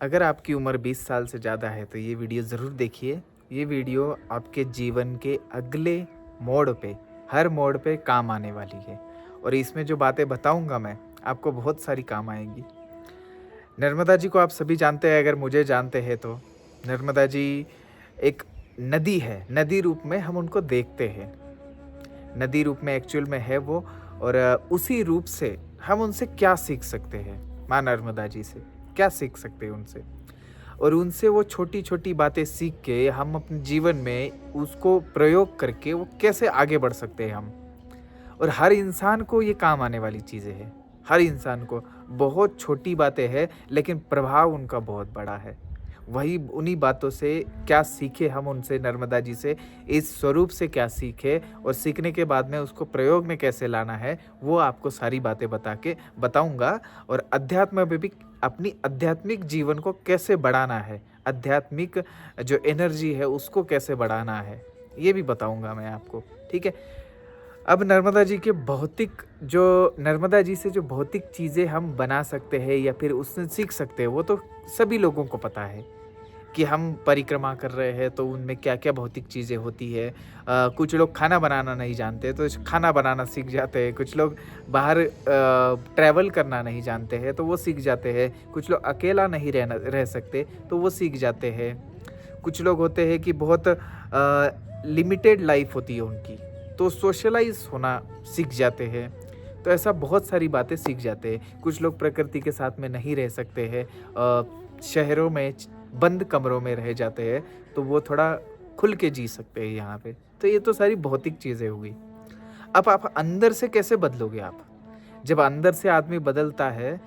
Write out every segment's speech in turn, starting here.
अगर आपकी उम्र 20 साल से ज़्यादा है तो ये वीडियो ज़रूर देखिए। ये वीडियो आपके जीवन के अगले मोड़ पे, हर मोड़ पे काम आने वाली है और इसमें जो बातें बताऊँगा मैं, आपको बहुत सारी काम आएँगी। नर्मदा जी को आप सभी जानते हैं, अगर मुझे जानते हैं तो। नर्मदा जी एक नदी है, नदी रूप में हम उनको देखते हैं। नदी रूप में एक्चुअल में है वो और उसी रूप से हम उनसे क्या सीख सकते हैं? माँ नर्मदा जी से, क्या सीख सकते हैं उनसे? और उनसे वो छोटी-छोटी बातें सीख के हम अपने जीवन में उसको प्रयोग करके वो कैसे आगे बढ़ सकते हैं हम। और हर इंसान को ये काम आने वाली चीज़ें हैं। हर इंसान को बहुत छोटी बातें हैं लेकिन प्रभाव उनका बहुत बड़ा है। वही उन्हीं बातों से क्या सीखे हम उनसे नर्मदा जी से, इस स्वरूप से क्या सीखे और सीखने के बाद में उसको प्रयोग में कैसे लाना है, वो आपको सारी बातें बता के बताऊँगा। और अध्यात्म में भी अपनी आध्यात्मिक जीवन को कैसे बढ़ाना है, आध्यात्मिक जो एनर्जी है उसको कैसे बढ़ाना है, ये भी बताऊँगा मैं आपको, ठीक है? अब नर्मदा जी से जो भौतिक चीज़ें हम बना सकते हैं या फिर उससे सीख सकते हैं, वो तो सभी लोगों को पता है कि हम परिक्रमा कर रहे हैं तो उनमें क्या-क्या भौतिक चीज़ें होती है। कुछ लोग खाना बनाना नहीं जानते तो खाना बनाना सीख जाते हैं, कुछ लोग बाहर ट्रैवल करना नहीं जानते हैं तो वो सीख जाते हैं, कुछ लोग अकेला नहीं रह सकते तो वो सीख जाते हैं। कुछ लोग होते हैं कि बहुत लिमिटेड लाइफ होती है उनकी, तो सोशलाइज़ होना सीख जाते हैं। तो ऐसा बहुत सारी बातें सीख जाते हैं। कुछ लोग प्रकृति के साथ में नहीं रह सकते हैं, शहरों में बंद कमरों में रह जाते हैं, तो वो थोड़ा खुल के जी सकते हैं यहाँ पे। तो ये तो सारी भौतिक चीज़ें हो गई। अब आप अंदर से कैसे बदलोगे आप? जब अंदर से आदमी बदलता है,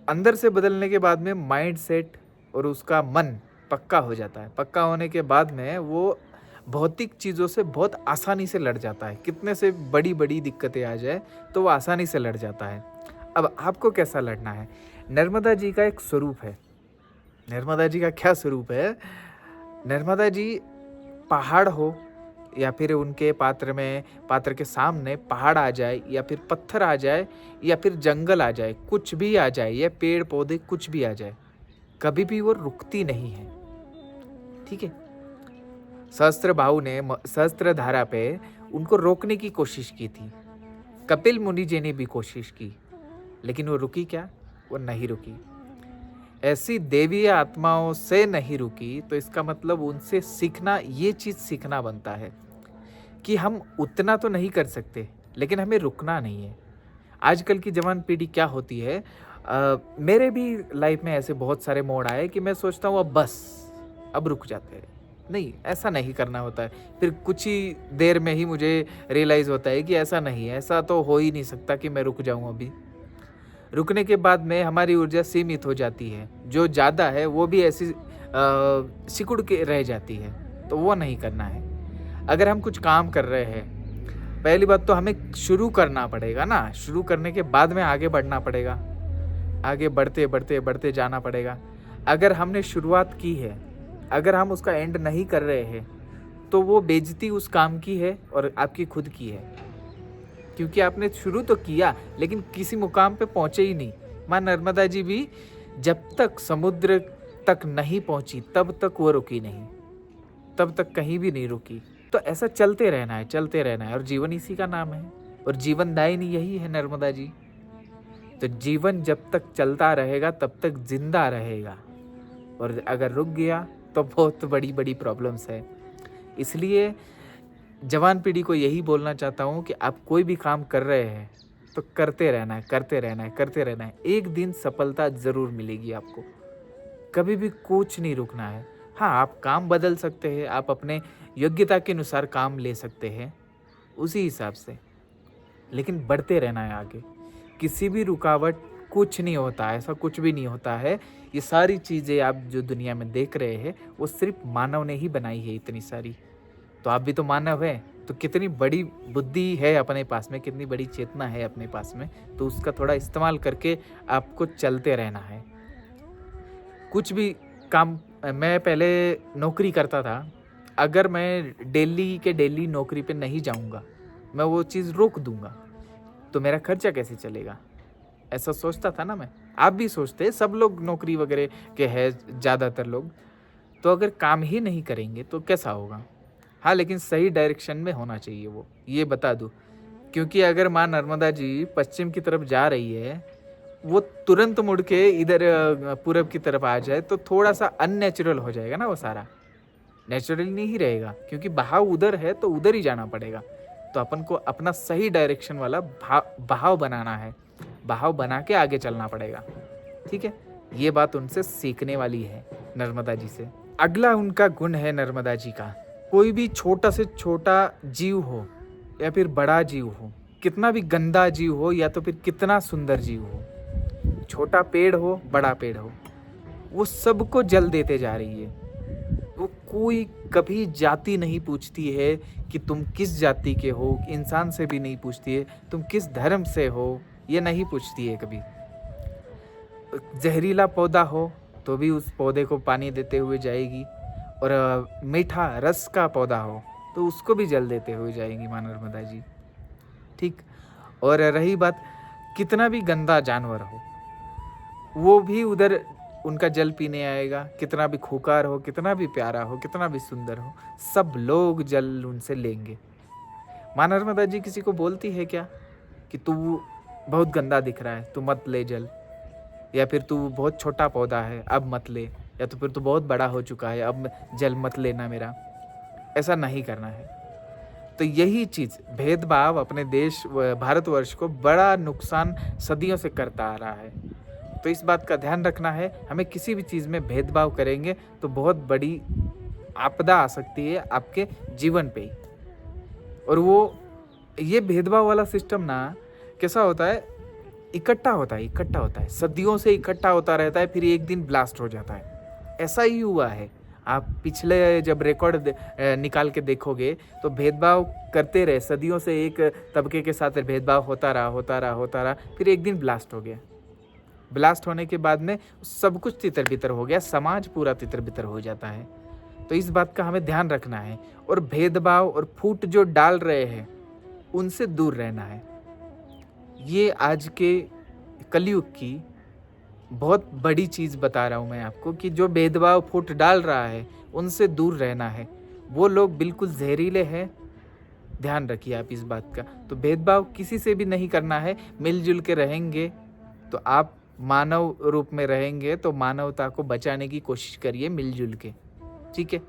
अंदर से बदलने के बाद में माइंडसेट और उसका मन पक्का हो जाता है। पक्का होने के बाद में वो भौतिक चीज़ों से बहुत आसानी से लड़ जाता है। कितने से बड़ी-बड़ी दिक्कतें आ जाए, तो वो आसानी से लड़ जाता है। अब आपको कैसा लड़ना है? नर्मदा जी का एक स्वरूप है। नर्मदा जी का क्या स्वरूप है? नर्मदा जी पहाड़ हो या फिर उनके पात्र के सामने पहाड़ आ जाए या फिर पत्थर आ जाए या फिर जंगल आ जाए, कुछ भी आ जाए या पेड़-पौधे कुछ भी आ जाए, कभी भी वो रुकती नहीं है। ठीक है? सहस्त्रबाहु ने सहस्त्रधारा पे उनको रोकने की कोशिश की थी। कपिल मुनि जी ने भी कोशिश की, लेकिन वो रुकी क्या? वो नहीं रुकी। ऐसी देवीय आत्माओं से नहीं रुकी, तो इसका मतलब उनसे सीखना, ये चीज़ सीखना बनता है कि हम उतना तो नहीं कर सकते, लेकिन हमें रुकना नहीं है। आजकल की जवान पीढ़ी क्या होती है, मेरे भी लाइफ में ऐसे बहुत सारे मोड़ आए कि मैं सोचता हूँ अब बस, अब रुक जाते हैं। नहीं, ऐसा नहीं करना होता है। फिर कुछ ही देर में ही मुझे रियलाइज़ होता है कि ऐसा नहीं है, ऐसा तो हो ही नहीं सकता कि मैं रुक जाऊँ अभी। रुकने के बाद में हमारी ऊर्जा सीमित हो जाती है। जो ज़्यादा है वो भी ऐसी सिकुड़ के रह जाती है, तो वो नहीं करना है। अगर हम कुछ काम कर रहे हैं, पहली बात तो हमें शुरू करना पड़ेगा ना, शुरू करने के बाद में आगे बढ़ना पड़ेगा। आगे बढ़ते, बढ़ते, बढ़ते जाना पड़ेगा। अगर हमने शुरुआत की है, अगर हम उसका एंड नहीं कर रहे हैं, तो वो बेइज़्ज़ती उस काम की है और आपकी खुद की है। क्योंकि आपने शुरू तो किया, लेकिन किसी मुकाम पे पहुँचे ही नहीं। माँ नर्मदा जी भी जब तक समुद्र तक नहीं पहुँची, तब तक वो रुकी नहीं, तब तक कहीं भी नहीं रुकी। तो ऐसा चलते रहना है और जीवन इसी का नाम है और जीवनदायिनी यही है नर्मदा जी। तो जीवन जब तक चलता रहेगा तब तक ज़िंदा रहेगा और अगर रुक गया तो बहुत बड़ी-बड़ी प्रॉब्लम्स है। इसलिए जवान पीढ़ी को यही बोलना चाहता हूँ कि आप कोई भी काम कर रहे हैं, तो करते रहना है, करते रहना है, करते रहना है। एक दिन सफलता ज़रूर मिलेगी आपको। कभी भी कुछ नहीं रुकना है। हाँ, आप काम बदल सकते हैं, आप अपने योग्यता के अनुसार काम ले सकते हैं, उसी हिसाब से। लेकिन बढ़ते रहना है आगे। किसी भी रुकावट कुछ नहीं होता, ऐसा कुछ भी नहीं होता है। ये सारी चीज़ें आप जो दुनिया में देख रहे हैं, वो सिर्फ़ मानव ने ही बनाई है इतनी सारी। तो आप भी तो मानव हैं, तो कितनी बड़ी बुद्धि है अपने पास में, कितनी बड़ी चेतना है अपने पास में, तो उसका थोड़ा इस्तेमाल करके आपको चलते रहना है। कुछ भी काम, मैं पहले नौकरी करता था, अगर मैं डेली के डेली नौकरी पे नहीं जाऊँगा, मैं वो चीज़ रोक दूँगा, तो मेरा खर्चा कैसे चलेगा? ऐसा सोचता था ना मैं। आप भी सोचते हैं, सब लोग नौकरी वगैरह के हैं ज़्यादातर लोग, तो अगर काम ही नहीं करेंगे तो कैसा होगा? हाँ, लेकिन सही डायरेक्शन में होना चाहिए वो, ये बता दूँ। क्योंकि अगर माँ नर्मदा जी पश्चिम की तरफ जा रही है, वो तुरंत मुड़ के इधर पूरब की तरफ आ जाए तो थोड़ा-सा अननेचुरल हो जाएगा ना वो सारा। नेचुरल नहीं रहेगा, क्योंकि बहाव उधर है तो उधर ही जाना पड़ेगा। तो अपन को अपना सही डायरेक्शन वाला बहाव बनाना है, बहाव बना के आगे चलना पड़ेगा, ठीक है? ये बात उनसे सीखने वाली है, नर्मदा जी से। अगला उनका गुण है नर्मदा जी का, कोई भी छोटा से छोटा जीव हो या फिर बड़ा जीव हो, कितना भी गंदा जीव हो या तो फिर कितना सुंदर जीव हो, छोटा पेड़ हो बड़ा पेड़ हो, वो सबको जल देते जा रही है। वो कोई कभी जाति नहीं पूछती है कि तुम किस जाति के हो, इंसान से भी नहीं पूछती है तुम किस धर्म से हो, ये नहीं पूछती है कभी। जहरीला पौधा हो तो भी उस पौधे को पानी देते हुए जाएगी, और मीठा रस का पौधा हो तो उसको भी जल देते हुए जाएंगी माँ नर्मदा जी, ठीक। और रही बात, कितना भी गंदा जानवर हो वो भी उधर उनका जल पीने आएगा, कितना भी खूंखार हो, कितना भी प्यारा हो, कितना भी सुंदर हो, सब लोग जल उनसे लेंगे। माँ नर्मदा जी किसी को बोलती है क्या कि तू बहुत गंदा दिख रहा है, तू मत ले जल, या फिर तू बहुत छोटा पौधा है अब मत ले, या तो फिर तू बहुत बड़ा हो चुका है अब जल मत लेना मेरा, ऐसा नहीं करना है। तो यही चीज़ भेदभाव अपने देश भारतवर्ष को बड़ा नुकसान सदियों से करता आ रहा है। तो इस बात का ध्यान रखना है, हमें किसी भी चीज़ में भेदभाव करेंगे तो बहुत बड़ी आपदा आ सकती है आपके जीवन पे ही। और वो ये भेदभाव वाला सिस्टम ना कैसा होता है, इकट्ठा होता है, सदियों से इकट्ठा होता रहता है, फिर एक दिन ब्लास्ट हो जाता है। ऐसा ही हुआ है। आप पिछले जब रिकॉर्ड निकाल के देखोगे तो भेदभाव करते रहे, सदियों से एक तबके के साथ भेदभाव होता रहा, फिर एक दिन ब्लास्ट हो गया। ब्लास्ट होने के बाद में सब कुछ तितर-बितर हो गया, समाज पूरा तितर-बितर हो जाता है। तो इस बात का हमें ध्यान रखना है, और भेदभाव और फूट जो डाल रहे हैं उनसे दूर रहना है। ये आज के कलयुग की बहुत बड़ी चीज़ बता रहा हूँ मैं आपको, कि जो भेदभाव फूट डाल रहा है उनसे दूर रहना है। वो लोग बिल्कुल जहरीले हैं, ध्यान रखिए आप इस बात का। तो भेदभाव किसी से भी नहीं करना है, मिलजुल के रहेंगे तो आप मानव रूप में रहेंगे, तो मानवता को बचाने की कोशिश करिए मिलजुल के, ठीक है?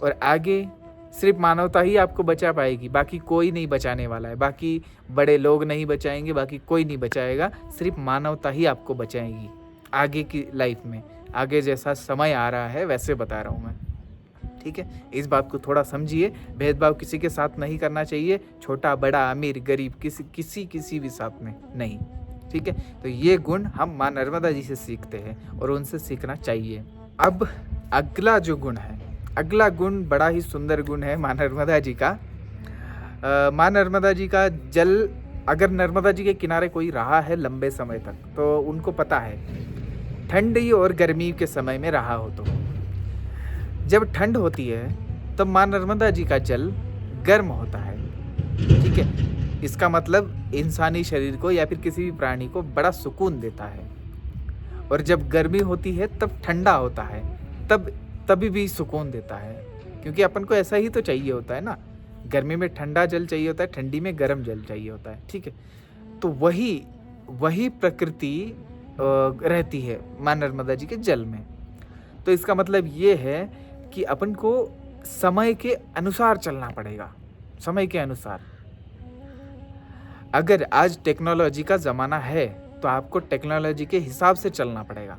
और आगे सिर्फ मानवता ही आपको बचा पाएगी, बाकी कोई नहीं बचाने वाला है, बाकी बड़े लोग नहीं बचाएंगे, बाकी कोई नहीं बचाएगा, सिर्फ मानवता ही आपको बचाएगी आगे की लाइफ में। आगे जैसा समय आ रहा है वैसे बता रहा हूँ मैं, ठीक है? इस बात को थोड़ा समझिए, भेदभाव किसी के साथ नहीं करना चाहिए, छोटा बड़ा अमीर गरीब किसी भी साथ में नहीं, ठीक है? तो ये गुण हम माँ नर्मदा जी से सीखते हैं और उनसे सीखना चाहिए। अब अगला जो गुण है, अगला गुण बड़ा ही सुंदर गुण है माँ नर्मदा जी का। माँ नर्मदा जी का जल, अगर नर्मदा जी के किनारे कोई रहा है लंबे समय तक तो उनको पता है, ठंडी और गर्मी के समय में रहा हो तो जब ठंड होती है तब माँ नर्मदा जी का जल गर्म होता है, ठीक है? इसका मतलब इंसानी शरीर को या फिर किसी भी प्राणी को बड़ा सुकून देता है। और जब गर्मी होती है तब ठंडा होता है, तभी भी सुकून देता है, क्योंकि अपन को ऐसा ही तो चाहिए होता है ना, गर्मी में ठंडा जल चाहिए होता है, ठंडी में गर्म जल चाहिए होता है, ठीक है? तो वही प्रकृति रहती है माँ नर्मदा जी के जल में। तो इसका मतलब ये है कि अपन को समय के अनुसार चलना पड़ेगा, समय के अनुसार। अगर आज टेक्नोलॉजी का ज़माना है तो आपको टेक्नोलॉजी के हिसाब से चलना पड़ेगा,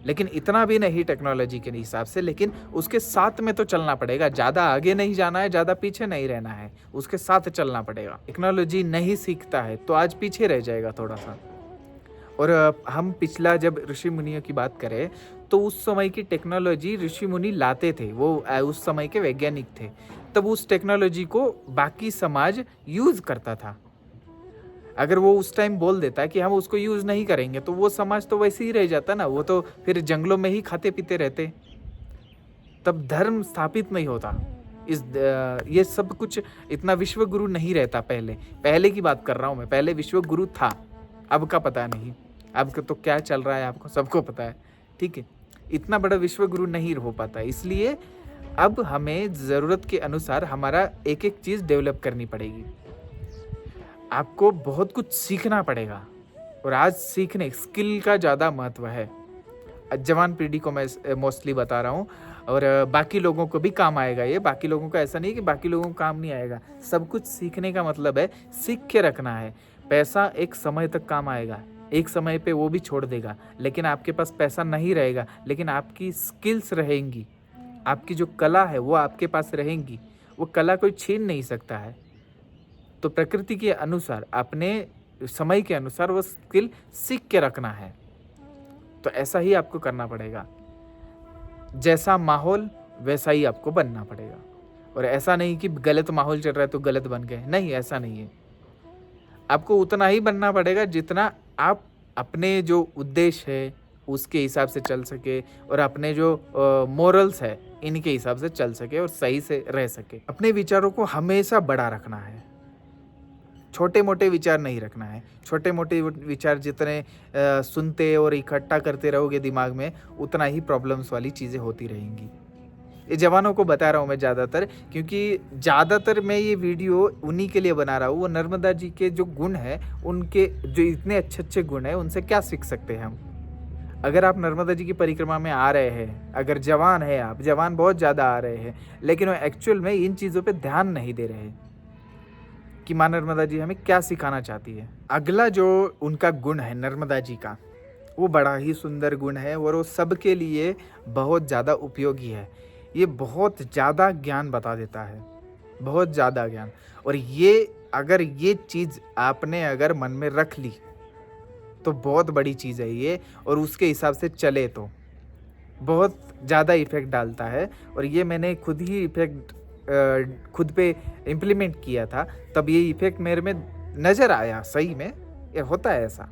लेकिन इतना भी नहीं टेक्नोलॉजी के हिसाब से, लेकिन उसके साथ में तो चलना पड़ेगा। ज़्यादा आगे नहीं जाना है, ज़्यादा पीछे नहीं रहना है, उसके साथ चलना पड़ेगा। टेक्नोलॉजी नहीं सीखता है तो आज पीछे रह जाएगा थोड़ा सा। और हम पिछला जब ऋषि मुनियों की बात करें तो उस समय की टेक्नोलॉजी ऋषि मुनि लाते थे, वो उस समय के वैज्ञानिक थे, तब उस टेक्नोलॉजी को बाकी समाज यूज़ करता था। अगर वो उस टाइम बोल देता है कि हम उसको यूज़ नहीं करेंगे तो वो समाज तो वैसे ही रह जाता ना, वो तो फिर जंगलों में ही खाते पीते रहते, तब धर्म स्थापित नहीं होता। ये सब कुछ इतना विश्व गुरु नहीं रहता। पहले की बात कर रहा हूँ मैं, पहले विश्व गुरु था, अब का पता नहीं। आपको तो क्या चल रहा है आपको सबको पता है, ठीक है? इतना बड़ा विश्व गुरु नहीं हो पाता, इसलिए अब हमें ज़रूरत के अनुसार हमारा एक-एक चीज़ डेवलप करनी पड़ेगी। आपको बहुत कुछ सीखना पड़ेगा और आज सीखने स्किल का ज़्यादा महत्व है। जवान पीढ़ी को मैं मोस्टली बता रहा हूँ और बाकी लोगों को भी काम आएगा ये। बाकी लोगों का ऐसा नहीं कि बाकी लोगों को काम नहीं आएगा। सब कुछ सीखने का मतलब है सीख के रखना है। पैसा एक समय तक काम आएगा, एक समय पे वो भी छोड़ देगा, लेकिन आपके पास पैसा नहीं रहेगा, लेकिन आपकी स्किल्स रहेंगी, आपकी जो कला है वो आपके पास रहेंगी। वो कला कोई छीन नहीं सकता है। तो प्रकृति के अनुसार, अपने समय के अनुसार वो स्किल सीख के रखना है। तो ऐसा ही आपको करना पड़ेगा। जैसा माहौल वैसा ही आपको बनना पड़ेगा। और ऐसा नहीं कि गलत माहौल चल रहा है तो गलत बन गए, नहीं, ऐसा नहीं है। आपको उतना ही बनना पड़ेगा जितना आप अपने जो उद्देश्य है उसके हिसाब से चल सके और अपने जो मोरल्स है इनके हिसाब से चल सके और सही से रह सके। अपने विचारों को हमेशा बड़ा रखना है, छोटे मोटे विचार नहीं रखना है। छोटे मोटे विचार जितने सुनते और इकट्ठा करते रहोगे दिमाग में, उतना ही प्रॉब्लम्स वाली चीज़ें होती रहेंगी। ये जवानों को बता रहा हूँ मैं ज़्यादातर, क्योंकि ज़्यादातर मैं ये वीडियो उन्हीं के लिए बना रहा हूँ। वो नर्मदा जी के जो गुण हैं, उनके जो इतने अच्छे गुण हैं, उनसे क्या सीख सकते हैं हम। अगर आप नर्मदा जी की परिक्रमा में आ रहे हैं, अगर जवान है आप, जवान बहुत ज़्यादा आ रहे हैं, लेकिन वो एक्चुअल में इन चीज़ों पर ध्यान नहीं दे रहे कि माँ नर्मदा जी हमें क्या सिखाना चाहती है। अगला जो उनका गुण है नर्मदा जी का, वो बड़ा ही सुंदर गुण है और वो सबके लिए बहुत ज़्यादा उपयोगी है। ये बहुत ज़्यादा ज्ञान बता देता है, बहुत ज़्यादा ज्ञान। और ये अगर ये चीज़ आपने अगर मन में रख ली तो बहुत बड़ी चीज़ है ये, और उसके हिसाब से चले तो बहुत ज़्यादा इफ़ेक्ट डालता है। और ये मैंने खुद ही इफ़ेक्ट खुद पे इम्प्लीमेंट किया था, तब ये इफ़ेक्ट मेरे में नज़र आया। सही में ये होता है ऐसा।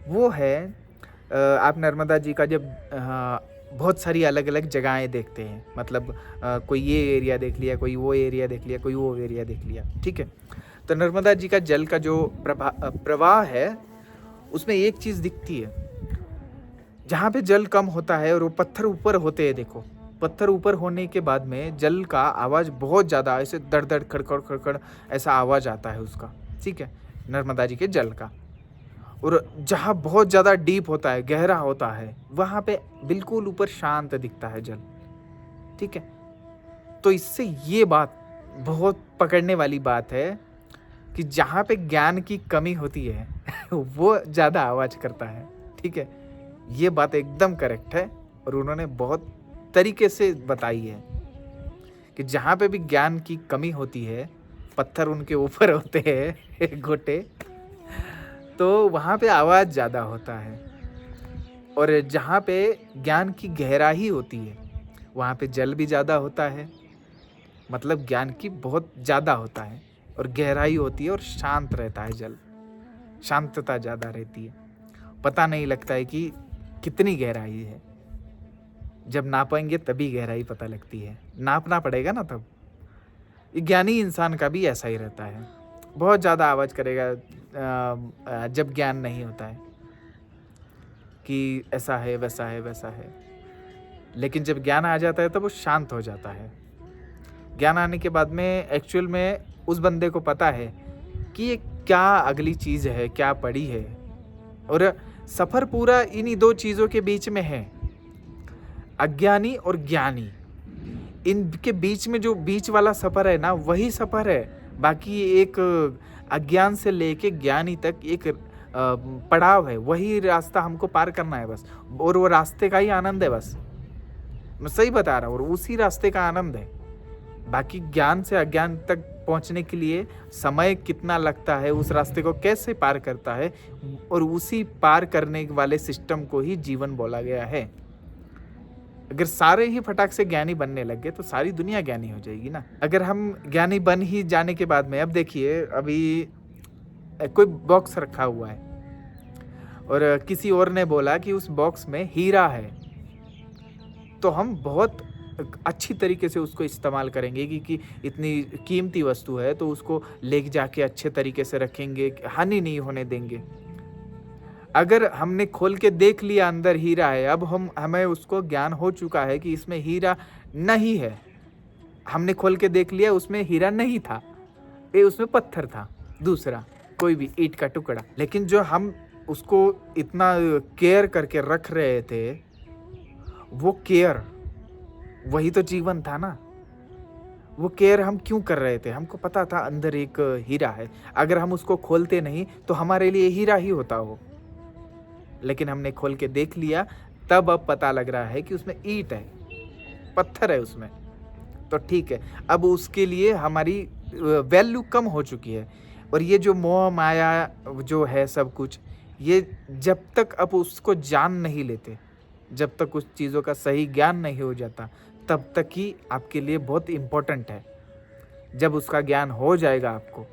वो है आप नर्मदा जी का जब बहुत सारी अलग अलग जगहें देखते हैं, मतलब कोई ये एरिया देख लिया, कोई वो एरिया देख लिया, कोई वो एरिया देख लिया, ठीक है। तो नर्मदा जी का जल का जो प्रवाह है, उसमें एक चीज़ दिखती है, जहाँ पे जल कम होता है और वो पत्थर ऊपर होते हैं। देखो, पत्थर ऊपर होने के बाद में जल का आवाज़ बहुत ज़्यादा ऐसे दड़ दड़ खड़खड़ खड़खड़ ऐसा आवाज़ आता है उसका, ठीक है, नर्मदा जी के जल का। और जहाँ बहुत ज़्यादा डीप होता है, गहरा होता है, वहाँ पे बिल्कुल ऊपर शांत दिखता है जल, ठीक है। तो इससे ये बात बहुत पकड़ने वाली बात है कि जहाँ पे ज्ञान की कमी होती है वो ज़्यादा आवाज़ करता है, ठीक है। ये बात एकदम करेक्ट है और उन्होंने बहुत तरीके से बताई है कि जहाँ पे भी ज्ञान की कमी होती है, पत्थर उनके ऊपर होते हैं गोटे, तो वहाँ पे आवाज़ ज़्यादा होता है। और जहाँ पे ज्ञान की गहराई होती है, वहाँ पे जल भी ज़्यादा होता है, मतलब ज्ञान की बहुत ज़्यादा होता है और गहराई होती है और शांत रहता है जल, शांतता ज़्यादा रहती है। पता नहीं लगता है कि कितनी गहराई है। जब नापेंगे तभी गहराई पता लगती है, नापना पड़ेगा ना तब। ज्ञानी इंसान का भी ऐसा ही रहता है, बहुत ज़्यादा आवाज़ करेगा जब ज्ञान नहीं होता है कि ऐसा है वैसा है वैसा है, लेकिन जब ज्ञान आ जाता है तब वो शांत हो जाता है। ज्ञान आने के बाद में एक्चुअल में उस बंदे को पता है कि ये क्या अगली चीज़ है, क्या पड़ी है। और सफ़र पूरा इन्हीं दो चीज़ों के बीच में है, अज्ञानी और ज्ञानी। इनके बीच में जो बीच वाला सफ़र है ना, वही सफ़र है। बाकी एक अज्ञान से लेके ज्ञानी तक एक पड़ाव है, वही रास्ता हमको पार करना है बस, और वो रास्ते का ही आनंद है बस। मैं सही बता रहा हूँ, और उसी रास्ते का आनंद है। बाकी ज्ञान से अज्ञान तक पहुँचने के लिए समय कितना लगता है, उस रास्ते को कैसे पार करता है, और उसी पार करने वाले सिस्टम को ही जीवन बोला गया है। अगर सारे ही फटाक से ज्ञानी बनने लग गए तो सारी दुनिया ज्ञानी हो जाएगी ना। अगर हम ज्ञानी बन ही जाने के बाद में, अब देखिए, अभी कोई बॉक्स रखा हुआ है और किसी और ने बोला कि उस बॉक्स में हीरा है, तो हम बहुत अच्छी तरीके से उसको इस्तेमाल करेंगे कि इतनी कीमती वस्तु है तो उसको ले जाके अच्छे तरीके से रखेंगे, हानि नहीं होने देंगे। अगर हमने खोल के देख लिया अंदर हीरा है, अब हमें उसको ज्ञान हो चुका है कि इसमें हीरा नहीं है। हमने खोल के देख लिया उसमें हीरा नहीं था, ये उसमें पत्थर था, दूसरा कोई भी ईंट का टुकड़ा। लेकिन जो हम उसको इतना केयर करके रख रहे थे, वो केयर वही तो जीवन था ना। वो केयर हम क्यों कर रहे थे? हमको पता था अंदर एक हीरा है, अगर हम उसको खोलते नहीं तो हमारे लिए हीरा ही होता वो। लेकिन हमने खोल के देख लिया, तब अब पता लग रहा है कि उसमें ईंट है, पत्थर है उसमें। तो ठीक है, अब उसके लिए हमारी वैल्यू कम हो चुकी है। और ये जो मोह माया जो है सब कुछ, ये जब तक आप उसको जान नहीं लेते, जब तक उस चीज़ों का सही ज्ञान नहीं हो जाता, तब तक ही आपके लिए बहुत इम्पोर्टेंट है। जब उसका ज्ञान हो जाएगा आपको,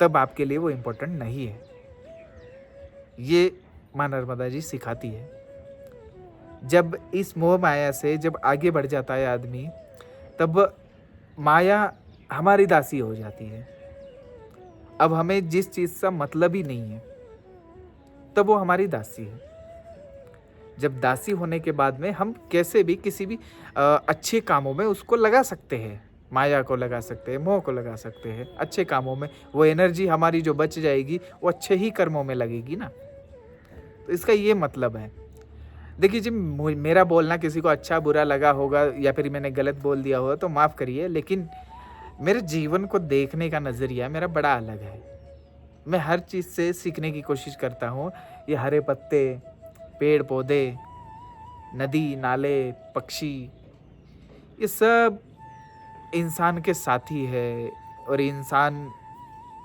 तब आपके लिए वो इम्पोर्टेंट नहीं है। ये माँ नर्मदा जी सिखाती है। जब इस मोह माया से जब आगे बढ़ जाता है आदमी, तब माया हमारी दासी हो जाती है। अब हमें जिस चीज़ से मतलब ही नहीं है, तब वो हमारी दासी है। जब दासी होने के बाद में हम कैसे भी किसी भी अच्छे कामों में उसको लगा सकते हैं, माया को लगा सकते हैं, मोह को लगा सकते हैं अच्छे कामों में। वो एनर्जी हमारी जो बच जाएगी वो अच्छे ही कर्मों में लगेगी ना। तो इसका ये मतलब है। देखिए जी, मेरा बोलना किसी को अच्छा बुरा लगा होगा या फिर मैंने गलत बोल दिया होगा तो माफ़ करिए, लेकिन मेरे जीवन को देखने का नज़रिया मेरा बड़ा अलग है। मैं हर चीज़ से सीखने की कोशिश करता हूँ। ये हरे पत्ते, पेड़ पौधे, नदी नाले, पक्षी, ये सब इंसान के साथी है। और इंसान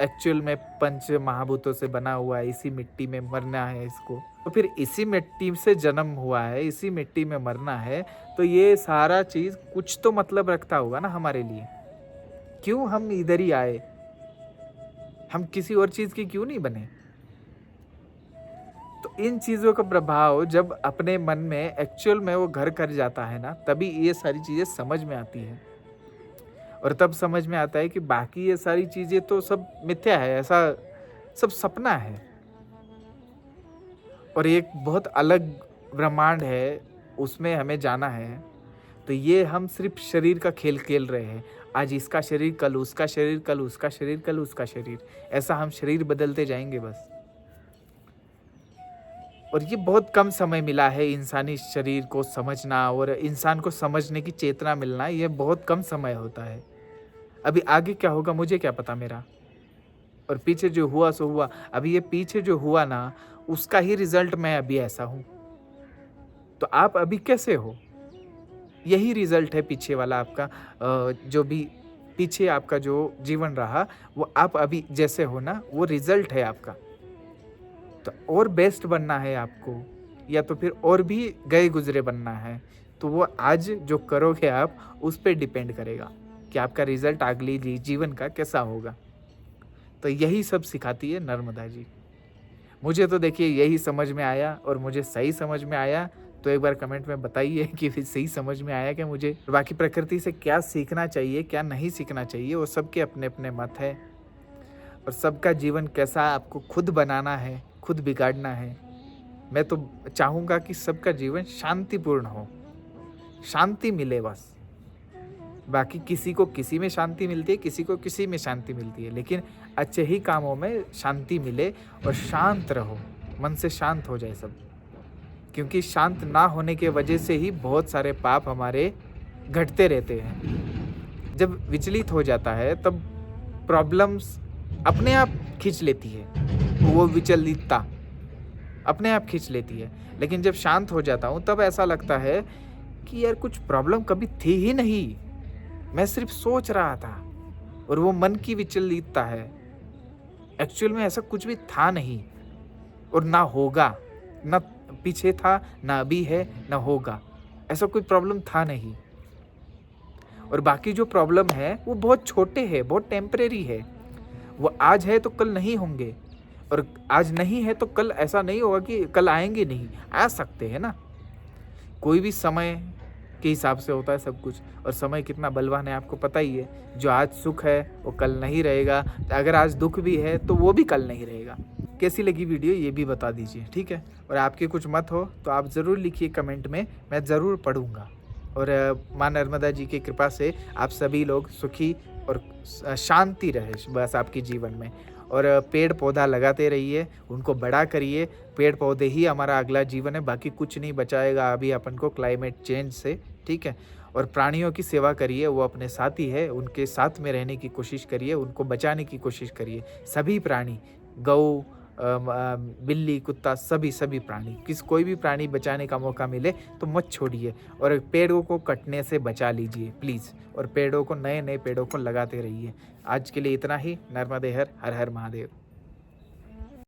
एक्चुअल में पंच महाभूतों से बना हुआ है। इसी मिट्टी में मरना है इसको, तो फिर इसी मिट्टी से जन्म हुआ है, इसी मिट्टी में मरना है। तो ये सारा चीज़ कुछ तो मतलब रखता होगा ना हमारे लिए। क्यों हम इधर ही आए? हम किसी और चीज़ की क्यों नहीं बने? तो इन चीज़ों का प्रभाव जब अपने मन में एक्चुअल में वो घर कर जाता है ना, तभी ये सारी चीज़ें समझ में आती है। और तब समझ में आता है कि बाकी ये सारी चीज़ें तो सब मिथ्या है, ऐसा सब सपना है। और एक बहुत अलग ब्रह्मांड है, उसमें हमें जाना है। तो ये हम सिर्फ शरीर का खेल खेल रहे हैं। आज इसका शरीर, कल उसका शरीर, कल उसका शरीर, कल उसका शरीर, ऐसा हम शरीर बदलते जाएंगे बस। और ये बहुत कम समय मिला है इंसानी शरीर को समझना और इंसान को समझने की चेतना मिलना, ये बहुत कम समय होता है। अभी आगे क्या होगा मुझे क्या पता मेरा, और पीछे जो हुआ सो हुआ। अभी ये पीछे जो हुआ ना, उसका ही रिजल्ट मैं अभी ऐसा हूँ। तो आप अभी कैसे हो, यही रिजल्ट है पीछे वाला आपका। जो भी पीछे आपका जो जीवन रहा, वो आप अभी जैसे हो ना, वो रिजल्ट है आपका। तो और बेस्ट बनना है आपको, या तो फिर और भी गए गुजरे बनना है, तो वो आज जो करोगे आप, उस पर डिपेंड करेगा कि आपका रिजल्ट अगली जीवन का कैसा होगा। तो यही सब सिखाती है नर्मदा जी। मुझे तो देखिए यही समझ में आया, और मुझे सही समझ में आया। तो एक बार कमेंट में बताइए कि फिर सही समझ में आया क्या मुझे। बाकी प्रकृति से क्या सीखना चाहिए, क्या नहीं सीखना चाहिए, वो सबके अपने अपने मत है। और सबका जीवन कैसा आपको खुद बनाना है, खुद बिगाड़ना है। मैं तो चाहूँगा कि सबका जीवन शांतिपूर्ण हो, शांति मिले बस। बाकी किसी को किसी में शांति मिलती है, किसी को किसी में शांति मिलती है, लेकिन अच्छे ही कामों में शांति मिले। और शांत रहो, मन से शांत हो जाए सब। क्योंकि शांत ना होने के वजह से ही बहुत सारे पाप हमारे घटते रहते हैं। जब विचलित हो जाता है तब प्रॉब्लम्स अपने आप खींच लेती है, वो विचलितता अपने आप खींच लेती है। लेकिन जब शांत हो जाता हूँ तब ऐसा लगता है कि यार कुछ प्रॉब्लम कभी थी ही नहीं, मैं सिर्फ सोच रहा था। और वो मन की विचलितता है, एक्चुअल में ऐसा कुछ भी था नहीं और ना होगा। ना पीछे था, ना अभी है, ना होगा। ऐसा कोई प्रॉब्लम था नहीं। और बाकी जो प्रॉब्लम है वो बहुत छोटे हैं, बहुत टेम्परेरी है। वो आज है तो कल नहीं होंगे, और आज नहीं है तो कल ऐसा नहीं होगा कि कल आएंगे नहीं, आ सकते हैं ना। कोई भी समय के हिसाब से होता है सब कुछ। और समय कितना बलवान है आपको पता ही है। जो आज सुख है वो कल नहीं रहेगा, अगर आज दुख भी है तो वो भी कल नहीं रहेगा। कैसी लगी वीडियो ये भी बता दीजिए, ठीक है? और आपके कुछ मत हो तो आप ज़रूर लिखिए कमेंट में, मैं ज़रूर पढ़ूँगा। और माँ नर्मदा जी की कृपा से आप सभी लोग सुखी और शांति रहे बस आपके जीवन में। और पेड़-पौधा लगाते रहिए, उनको बड़ा करिए, पेड़-पौधे ही हमारा अगला जीवन है, बाकी कुछ नहीं बचाएगा अभी अपन को क्लाइमेट चेंज से, ठीक है? और प्राणियों की सेवा करिए, वो अपने साथी है, उनके साथ में रहने की कोशिश करिए, उनको बचाने की कोशिश करिए। सभी प्राणी, गऊ बिल्ली, कुत्ता, सभी प्राणी, कोई भी प्राणी बचाने का मौका मिले तो मत छोड़िए और पेड़ों को कटने से बचा लीजिए प्लीज़। और पेड़ों को, नए-नए पेड़ों को लगाते रहिए। आज के लिए इतना ही। नर्मदे हर हर महादेव।